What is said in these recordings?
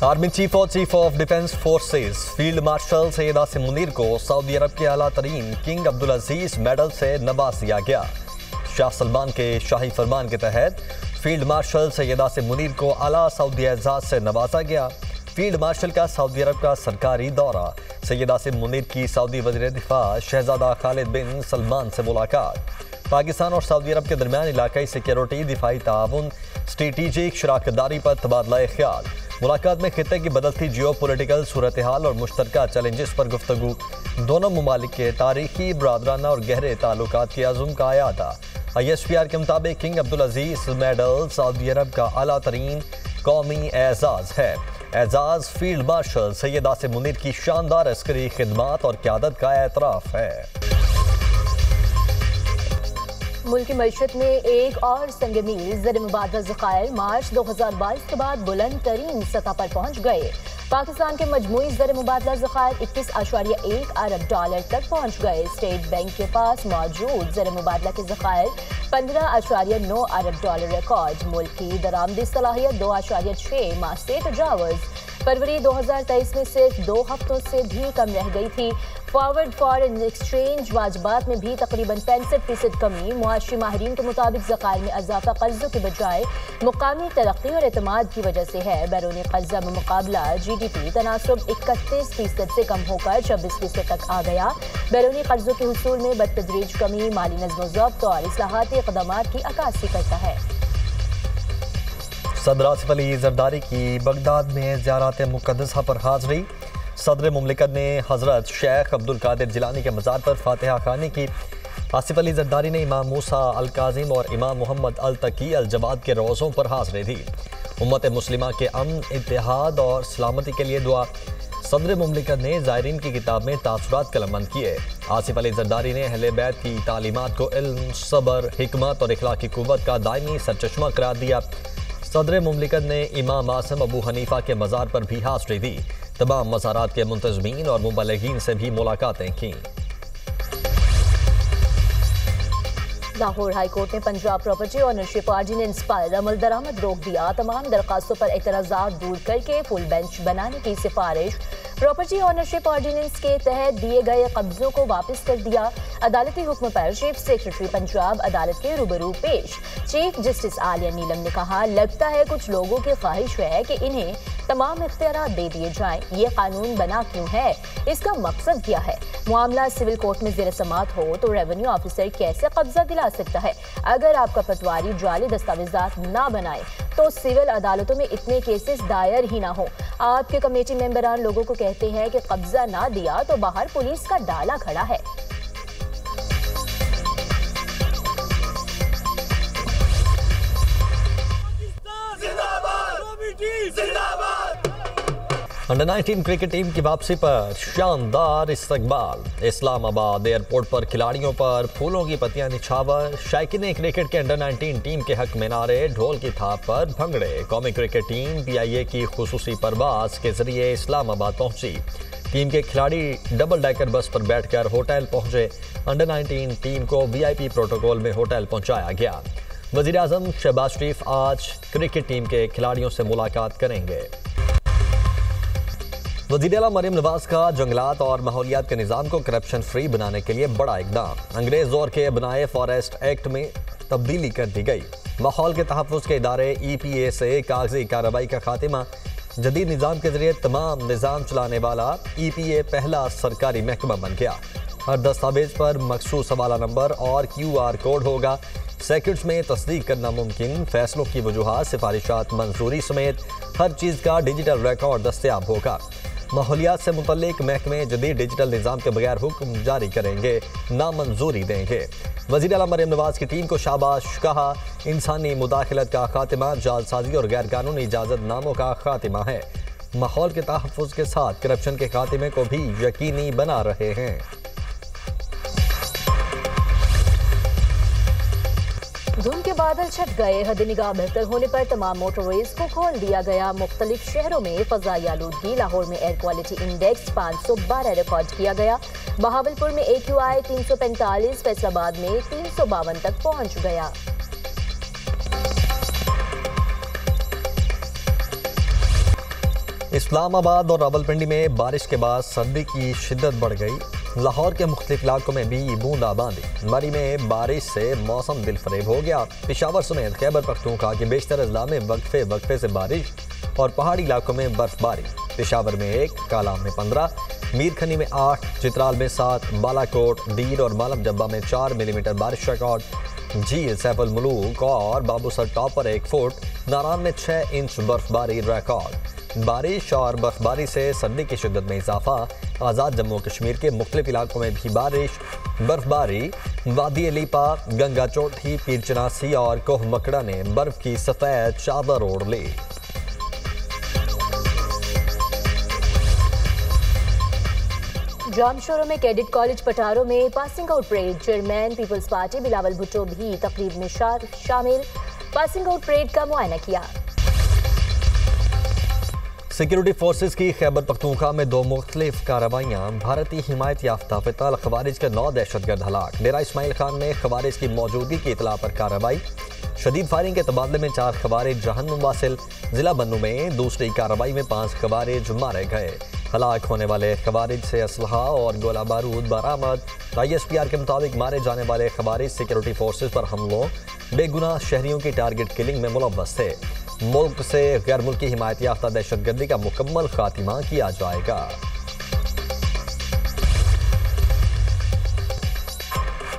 Army chief और chief of defence forces field marshal Syed Asim Munir को Saudi अरब के आला तरीन किंग अब्दुल अजीज मेडल से नवाज दिया गया। शाह सलमान के शाही फरमान के तहत फील्ड मार्शल सैयद आसिम मुनीर को आला सऊदी एजाज से नवाजा गया। फील्ड मार्शल का सऊदी अरब का सरकारी दौरा, सैयद आसिम मुनीर की सऊदी वज़ीर दिफा शहजादा खालिद बिन सलमान से मुलाकात, पाकिस्तान और सऊदी अरब के दरमियान इलाकाई सिक्योरिटी, दिफाई ताउन, स्ट्रेटेजिक शराकतदारी पर तबादला ख्याल। मुलाकात में खित्ते की बदलती जियो पोलिटिकल सूरत हाल और मुश्तरका चैलेंजेस पर गुफ्तगू। दोनों ममालिक के तारीखी, बरादराना और गहरे ताल्लुकात के आज़म का अयादा। ISPR के मुताबिक किंग अब्दुल अजीज मेडल सऊदी अरब का आला तरीन कौमी एजाज है। एजाज फील्ड मार्शल सैयद आसिम मुनीर की शानदार अस्करी खिदमात और क़यादत का एतराफ़ है। मुल्क की मईशत में एक और संग-मील ज़र मुबादला ज़खायर मार्च 2022 के बाद बुलंद तरीन सतह पर पहुँच गए। पाकिस्तान के मजमूई ज़र मुबादला ज़खायर 21.1 अरब डॉलर तक पहुँच गए। स्टेट बैंक के पास मौजूद ज़र मुबादला के ज़खायर 15.9 अरब डॉलर रिकॉर्ड। मुल्क की दरामदी सलाहियत 2.6 माह से तजावज़। फरवरी 2023 में सिर्फ 2 हफ्तों से भी कम रह गई थी। फॉरवर्ड फॉरेन एक्सचेंज वाजबात में भी तकरीबन 65% कमी। मुआशी माहिरीन के मुताबिक ज़खायर में इजाफा कर्जों के बजाय मुकामी तरक्की और एतमाद की वजह से है। बैरूनी कर्जा में मुकाबला GDP तनासब 31% से कम होकर 26% तक आ गया। बैरूनी कर्जों के हुसूल में बदतदरीज कमी माली नज़्म-ओ-ज़ब्त और इस्लाहाती इक़दामात की अक्कासी करता है। सदर आसिफ अली जरदारी की बगदाद में ज़ियारत मुक़द्दसा पर हाज़री। सदर मुमलिकत ने हज़रत शेख अब्दुल कादिर जिलानी के मज़ार पर फातिहा खानी की। आसिफ अली जरदारी ने इमाम मूसा अल काज़िम और इमाम मोहम्मद अल तकी अल जवाद के रोज़ों पर हाज़री दी। उम्मत मुस्लिमा के अमन, इत्तेहाद और सलामती के लिए दुआ। सदर मुमलिकत ने ज़ायरीन की किताब में तासुरात कलमबंद किए। आसिफ अली जरदारी ने अहले बैत की तालीमात को इल्म, सब्र, हिकमत और इखलाकी कुव्वत का दायमी सरचश्मा करार दिया। सदर मुमलिकत ने इमाम आसिम अबू हनीफा के मज़ार पर भी हाज़री दी। तमाम मज़ारात के मुंतज़मीन और मुबल्लिगीन से भी मुलाकातें की। लाहौर हाई कोर्ट ने पंजाब प्रॉपर्टी ऑनरशिप ऑर्डिनेंस पर अमल दरामद रोक दिया। तमाम दरखास्तों पर एतराज़ात दूर करके फुल बेंच बनाने की सिफारिश। प्रॉपर्टी ऑनरशिप ऑर्डिनेंस के तहत दिए गए कब्जों को वापस कर दिया। अदालती हुक्म पर चीफ सेक्रेटरी पंजाब अदालत के रूबरू पेश। चीफ जस्टिस आलिया नीलम ने कहा, लगता है कुछ लोगों की ख्वाहिश है कि इन्हें तमाम इख्तियारात दे दिए जाएं। ये कानून बना क्यों है, इसका मकसद क्या है? मामला सिविल कोर्ट में ज़ेर समाअत हो तो रेवेन्यू ऑफिसर कैसे कब्जा दिला सकता है? अगर आपका पटवारी जाली दस्तावेजात ना बनाए तो सिविल अदालतों में इतने केसेस दायर ही ना हो। आपके कमेटी मेंबरान लोगों को कहते हैं कि कब्जा ना दिया तो बाहर पुलिस का डाला खड़ा है। अंडर 19 क्रिकेट टीम की वापसी पर शानदार इस्तकबाल। इस्लामाबाद एयरपोर्ट पर खिलाड़ियों पर फूलों की पत्तियां निछावर। शायकीन क्रिकेट के अंडर 19 टीम के हक में नारे, ढोल की थाप पर भंगड़े। कौमी क्रिकेट टीम PIA की खुसूसी परवाज के जरिए इस्लामाबाद पहुंची। टीम के खिलाड़ी डबल डेकर बस पर बैठकर होटल पहुंचे। अंडर 19 टीम को VIP प्रोटोकॉल में होटल पहुंचाया गया। वज़ीर आज़म शहबाज शरीफ आज क्रिकेट टीम के खिलाड़ियों से मुलाकात करेंगे। वज़ीर आला मरियम नवाज का जंगलात और माहौलियात के निज़ाम को करप्शन फ्री बनाने के लिए बड़ा इक़दाम। अंग्रेज़ दौर के बनाए फॉरेस्ट एक्ट में तब्दीली कर दी गई। माहौल के तहफ़्फ़ुज़ के इदारे EPA से कागजी कार्रवाई का खात्मा। जदीद निज़ाम के जरिए तमाम निज़ाम चलाने वाला EPA पहला सरकारी महकमा बन गया। हर दस्तावेज पर मखसूस हवाला नंबर और QR कोड होगा। सेकंड्स में तस्दीक करना मुमकिन। फैसलों की वजूहात, सिफारिशात, मंजूरी समेत हर चीज़ का डिजिटल रिकॉर्ड दस्तयाब होगा। माहौलियात से मुतल्लिक महकमे जदीद डिजिटल निज़ाम के बगैर हुक्म जारी करेंगे, नामंजूरी देंगे। वज़ीर आला मरियम नवाज की टीम को शाबाश कहा। इंसानी मुदाखलत का खात्मा, जालसाजी और गैर कानूनी इजाज़त नामों का खात्मा है। माहौल के तहफ़्फ़ुज़ के साथ करप्शन के खात्मे को भी यकीनी बना रहे हैं। धुंध के बादल छट गए। हद निगाह बेहतर होने पर तमाम मोटरवेज को खोल दिया गया। मुख्तलिफ शहरों में फ़ज़ाई आलूदगी। लाहौर में एयर क्वालिटी इंडेक्स 512 रिकॉर्ड किया गया। बहावलपुर में AQI 345, फैसलाबाद में 352 तक पहुंच गया। इस्लामाबाद और रावलपिंडी में बारिश के बाद सर्दी की शिद्दत बढ़ गई। लाहौर के मुख्तलिफ इलाकों में भी बूंदाबांदी। मरी में बारिश से मौसम दिलफरेब हो गया। पेशावर समेत खैबर पख्तूनख्वा के बेशतर अजला में वक्फे से बारिश और पहाड़ी इलाकों में बर्फबारी। पेशावर में 1, कालाम में 15, मीरखनी में 8, चित्राल में 7, बालाकोट, डीर और मालम जब्बा में 4 मिलीमीटर बारिश रिकॉर्ड। झील सैफुल मुलूक और बाबूसर टॉप पर 1 फुट, नारान में 6 इंच बर्फबारी रिकॉर्ड। बारिश और बर्फबारी से सर्दी की शिद्दत में इजाफा। आज़ाद जम्मू कश्मीर के मुख्तलिफ इलाकों में भी बारिश, बर्फबारी। वादी लीपा, गंगा चोटी, पीर चनासी और कोह मकड़ा ने बर्फ की सफेद चादर ओढ़ ली। जामशोरों में कैडेट कॉलेज पटारों में passing out parade. Chairman Peoples Party Bilawal Bhutto भी तकरीब में शामिल। पासिंग आउट परेड का मुआयना किया। सिक्योरिटी फोर्सेस की खैबर पख्तूनख्वा में 2 मुख्तलिफ कार्रवाइयाँ। भारतीय हिमायत याफ्ता फितल खवारिज के 9 दहशतगर्द हलाक। डेरा इस्माइल खान में खवारिज की मौजूदगी की इतला पर कार्रवाई। शदीद फायरिंग के तबादले में 4 खवारिज जहन्नुम वासिल। जिला बन्नू में दूसरी कार्रवाई में 5 खवारिज मारे गए। हलाक होने वाले खवारिज से असलहा और गोला बारूद बरामद। ISPR के मुताबिक मारे जाने वाले खवारिज सिक्योरिटी फोर्सेस पर हमलों, बेगुनाह शहरियों की टारगेट किलिंग में मुलव्वस थे। मुल्क से गैर मुल्की हिमायत याफ्ता दहशतगर्दी का मुकम्मल खात्मा किया जाएगा।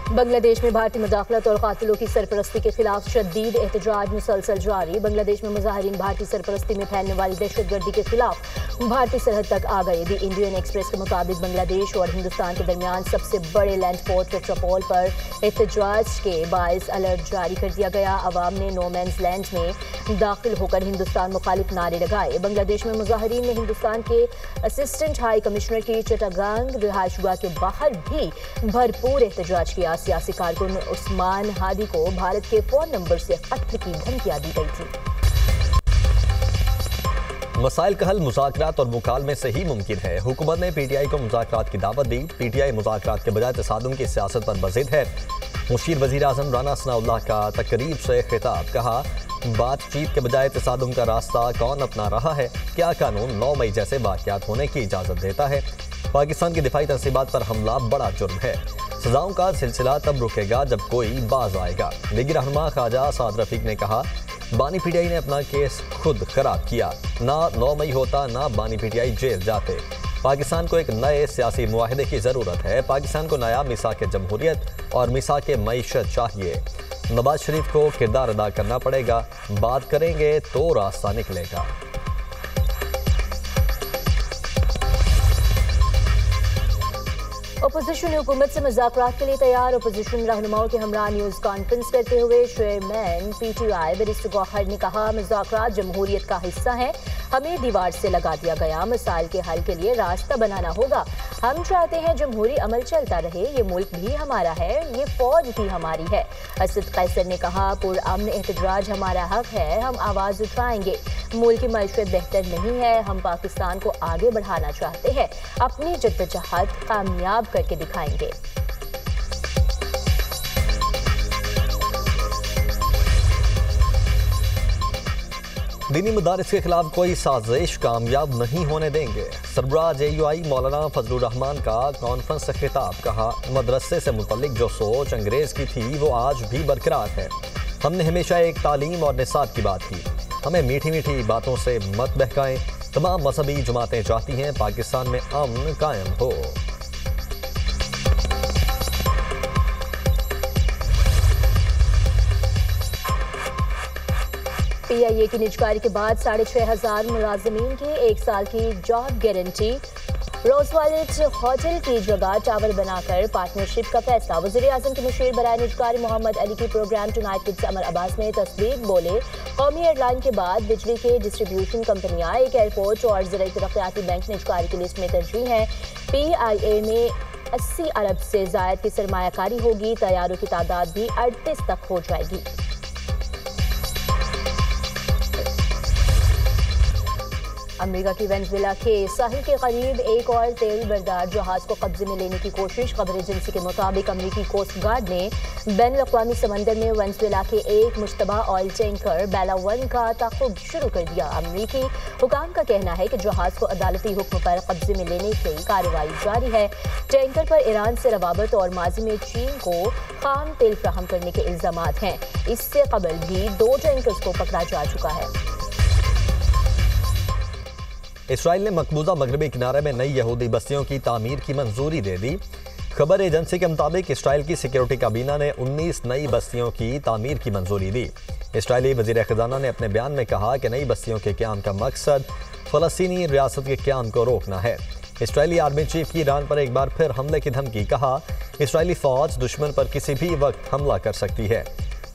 बांग्लादेश में भारतीय मुदाखलत और कातिलों की सरपरस्ती के खिलाफ शदीद एहतजाज मुसलसल जारी। बांग्लादेश में मुजाहिरीन भारतीय सरपरस्ती में फैलने वाली दहशतगर्दी के खिलाफ भारतीय सरहद तक आ गए। दी इंडियन एक्सप्रेस के मुताबिक बांग्लादेश और हिंदुस्तान के दरमियान सबसे बड़े लैंड पोर्ट पेट्रापोल पर एहतजाज के बायस अलर्ट जारी कर दिया गया। अवाम ने नो मैंस लैंड में दाखिल होकर हिंदुस्तान मुखालिफ नारे लगाए। बांग्लादेश में मुजाहिरीन ने हिंदुस्तान के असिस्टेंट हाई कमिश्नर की चटागांग रिहायशगाह के बाहर भी भरपूर एहतजाज किया। सियासी कारकुन उस्मान हादी को भारत के फोन नंबर से कत्ल की धमकियां दी गई थी। मसाइल का हल मुज़ाकरात और मुकालमे से ही मुमकिन है। हुकूमत ने PTI को मुज़ाकरात की दावत दी। PTI मुज़ाकरात के बजाय तसादुम की सियासत पर बज़िद है। मुशीर वज़ीर आज़म राना सनाउल्लाह का तकरीब से खिताब। कहा, बातचीत के बजाय तसादुम का रास्ता कौन अपना रहा है? क्या कानून 9 मई जैसे वाक़यात होने की इजाज़त देता है? पाकिस्तान की दिफाई तनसीबात पर हमला बड़ा जुर्म है। सजाओं का सिलसिला तब रुकेगा जब कोई बाज आएगा। लीगी रहनुमा ख्वाजा साद रफीक ने कहा, बानी PTI ने अपना केस खुद खराब किया। ना 9 मई होता ना बानी PTI जेल जाते। पाकिस्तान को एक नए सियासी मुआहदे की ज़रूरत है। पाकिस्तान को नया मिसाक जमहूरियत और मिसाक मईशत चाहिए। नवाज शरीफ को किरदार अदा करना पड़ेगा। बात करेंगे तो रास्ता निकलेगा। अपोजिशन हुकूमत से मुज़ाकरात के लिए तैयार। अपोजिशन रहनुमाओं के हमरा न्यूज़ कॉन्फ्रेंस करते हुए चेयरमैन PTI बैरिस्टर गौहर ने कहा, मुज़ाकरात जमहूरियत का हिस्सा है। हमें दीवार से लगा दिया गया मसाइल के हल के लिए रास्ता बनाना होगा। हम चाहते हैं जमहूरी अमल चलता रहे। ये मुल्क भी हमारा है, ये फौज भी हमारी है। असद कैसर ने कहा, पुरअमन एहतजाज हमारा हक है, हम आवाज़ उठाएंगे। मुल्क की मईशत बेहतर नहीं है, हम पाकिस्तान को आगे बढ़ाना चाहते हैं। अपनी जद्दोजहद कामयाब करके दिखाएंगे। दीनी मदारिस के खिलाफ कोई साजिश कामयाब नहीं होने देंगे। सरबराह JUI मौलाना फजलुर रहमान का कॉन्फ्रेंस से खिताब। कहा, मदरसे से मुतल्लिक जो सोच अंग्रेज की थी वो आज भी बरकरार है। हमने हमेशा एक तालीम और निसाब की बात की। हमें मीठी मीठी बातों से मत बहकाएं। तमाम मजहबी जमातें चाहती हैं पाकिस्तान में अमन कायम हो। PIA की निजकारी के बाद 6500 मुलाजमीन के 1 साल की जॉब गारंटी। रोजवालेट होटल की जगह टावर बनाकर पार्टनरशिप का फैसला। वज़ीर आज़म के मुशीर बराए निजकारी मोहम्मद अली की program tonight with Samar Abbas में तस्दीक। बोले, कौमी एयरलाइन के बाद बिजली के डिस्ट्रीब्यूशन कंपनियां, एक एयरपोर्ट और ज़राई तरक्याती बैंक निजकारी की लिस्ट में तरजीह हैं। PIA में 80 अरब से ज़ायद की सरमायाकारी होगी। तैयारों की तादाद भी 38 तक हो जाएगी। अमेरिका की वेनेजुएला के साहिल के करीब एक और तेल बरदार जहाज को कब्जे में लेने की कोशिश। खबर एजेंसी के मुताबिक अमेरिकी कोस्ट गार्ड ने बैनुल-अक़वामी समंदर में वेनेजुएला के एक मुश्तबा ऑयल टैंकर बेला 1 का ताक़ुब शुरू कर दिया। अमेरिकी हुकाम का कहना है कि जहाज को अदालती हुक्म पर कब्जे में लेने की कार्रवाई जारी है। टैंकर पर ईरान से रवाबत और माजी में चीन को खाम तेल फ्राहम करने के इल्जामात हैं। इससे कबल भी 2 टैंकर्स को पकड़ा जा चुका है। इसराइल ने मकबूजा मगरबी किनारे में नई यहूदी बस्तियों की तामीर की मंजूरी दे दी। खबर एजेंसी के मुताबिक इसराइल की सिक्योरिटी काबीना ने 19 नई बस्तियों की तामीर की मंजूरी दी। इसराइली वज़ीर ख़ज़ाना ने अपने बयान में कहा कि नई बस्तियों के क़याम का मकसद फ़लस्तीनी रियासत के क़याम को रोकना है। इसराइली आर्मी चीफ की ईरान पर एक बार फिर हमले की धमकी। कहा, इसराइली फ़ौज दुश्मन पर किसी भी वक्त हमला कर सकती है।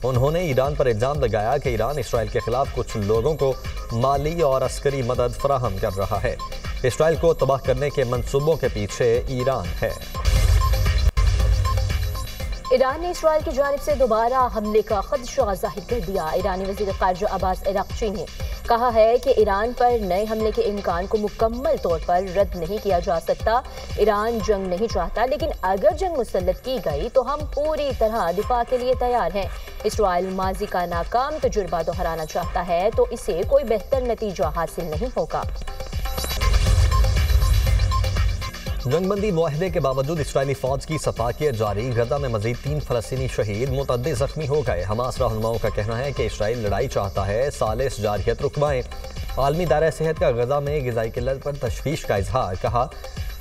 उन्होंने ईरान पर इल्ज़ाम लगाया कि ईरान इसराइल के खिलाफ कुछ लोगों को माली और अस्करी मदद फराहम कर रहा है। इसराइल को तबाह करने के मंसूबों के पीछे ईरान है। ईरान ने इसराइल की जानिब से दोबारा हमले का खदशा जाहिर कर दिया। ईरानी वज़ीर ख़ारिजा अब्बास अराग़ची ने कहा है कि ईरान पर नए हमले के इम्कान को मुकम्मल तौर पर रद्द नहीं किया जा सकता। ईरान जंग नहीं चाहता, लेकिन अगर जंग मुसल्लत की गई तो हम पूरी तरह दिफा के लिए तैयार हैं। इसराइल माजी का नाकाम तजुर्बा दोहराना चाहता है तो इसे कोई बेहतर नतीजा हासिल नहीं होगा। जंगबंदी मुआहदे के बावजूद इसराइली फ़ौज की सफाकियत जारी। गजा में मजीद 3 फ़लस्तीनी शहीद, मुतअद्दिद ज़ख्मी हो गए। हमास रहनुमाओं का कहना है कि इसराइल लड़ाई चाहता है, सालिस जारहियत रुकवाएं। आलमी दायरा सेहत का गजा में ग़िज़ाई किल्लत पर तशवीश का इजहार। कहा,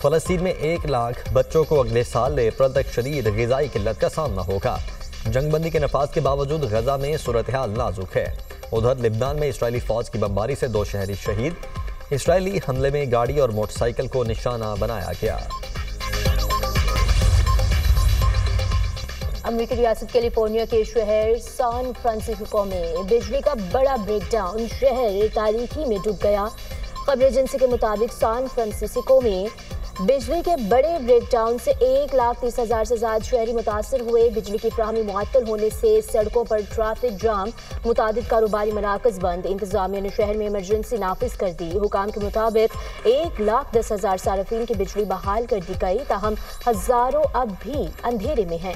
फ़लस्तीन में 1 लाख बच्चों को अगले साल अप्रैल तक शदीद ग़िज़ाई किल्लत का सामना होगा। जंगबंदी के नफाज के बावजूद गजा में सूरत हाल नाजुक है। उधर लिबनान में इसराइली फ़ौज की बमबारी से 2 शहरी शहीद। इसराइली हमले में गाड़ी और मोटरसाइकिल को निशाना बनाया गया। अमेरिकी रियासत कैलिफोर्निया के शहर सैन फ्रांसिस्को में बिजली का बड़ा ब्रेकडाउन, शहर तारीकी में डूब गया। खबर एजेंसी के मुताबिक सैन फ्रांसिस्को में बिजली के बड़े ब्रेकडाउन से 1,30,000 से ज़्यादा शहरी मुतासर हुए। बिजली की फ्राहमी मुअत्तल होने से सड़कों पर ट्रैफिक जाम, मुतादिद कारोबारी मराकज़ बंद। इंतज़ामिया ने शहर में इमरजेंसी नाफिज कर दी। हुकाम के मुताबिक 1,10,000 सारफीन की बिजली बहाल कर दी गई, ताहम हज़ारों अब भी अंधेरे में हैं।